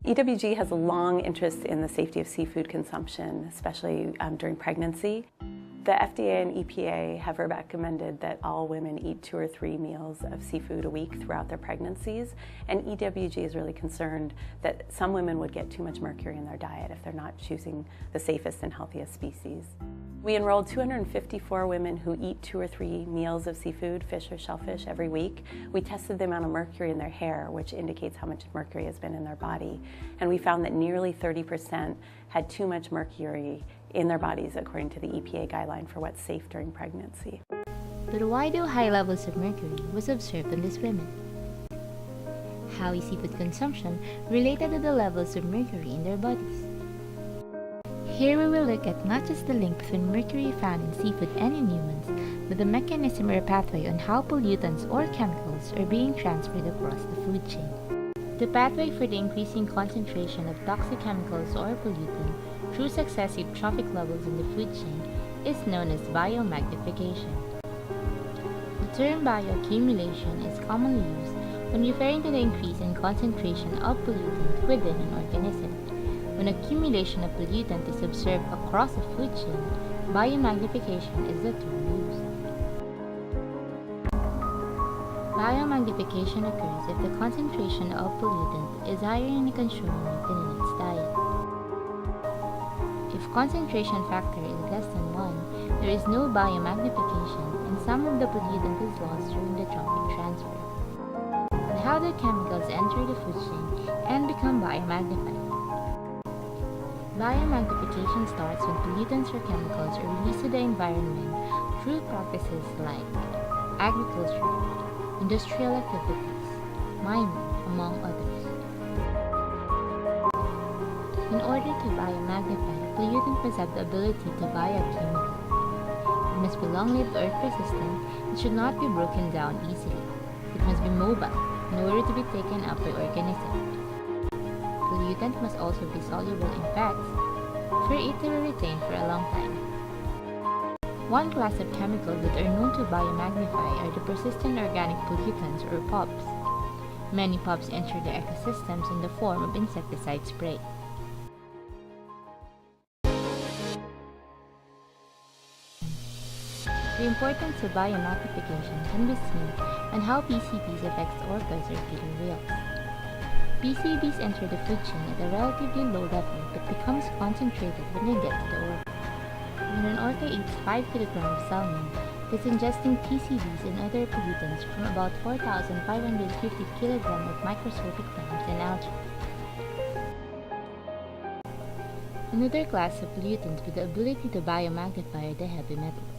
EWG has a long interest in the safety of seafood consumption, especially during pregnancy. The FDA and EPA have recommended that all women eat 2 or 3 meals of seafood a week throughout their pregnancies, and EWG is really concerned that some women would get too much mercury in their diet if they're not choosing the safest and healthiest species. We enrolled 254 women who eat 2 or 3 meals of seafood, fish or shellfish every week. We tested the amount of mercury in their hair, which indicates how much mercury has been in their body, and we found that nearly 30% had too much mercury in their bodies according to the EPA guideline for what's safe during pregnancy. But why do high levels of mercury was observed in these women? How is seafood consumption related to the levels of mercury in their bodies? Here we will look at not just the link between mercury found in seafood and in humans, but the mechanism or pathway on how pollutants or chemicals are being transferred across the food chain. The pathway for the increasing concentration of toxic chemicals or pollutant through successive trophic levels in the food chain is known as biomagnification. The term bioaccumulation is commonly used when referring to the increase in concentration of pollutant within an organism. When accumulation of pollutant is observed across a food chain, biomagnification is the term used. Biomagnification occurs if the concentration of pollutant is higher in a consumer than in its diet. If concentration factor is less than 1, there is no biomagnification and some of the pollutant is lost during the trophic transfer. But how do chemicals enter the food chain and become biomagnified? Biomagnification starts when pollutants or chemicals are released to the environment through practices like agriculture, industrial activities, mining, among others. In order to biomagnify, a pollutant must have the ability to bioaccumulate. It must be long-lived or persistent and should not be broken down easily. It must be mobile in order to be taken up by organisms. Pollutant must also be soluble in fats for it to be retained for a long time. One class of chemicals that are known to biomagnify are the persistent organic pollutants or POPs. Many POPs enter the ecosystems in the form of insecticide spray. The importance of biomagnification can be seen on how PCBs affects orcas or killer whales. PCBs enter the food chain at a relatively low level but becomes concentrated when they get to the orca. When an orca eats 5 kg of salmon, it is ingesting PCBs and other pollutants from about 4,550 kg of microscopic plants and algae. Another class of pollutants with the ability to biomagnify are the heavy metals.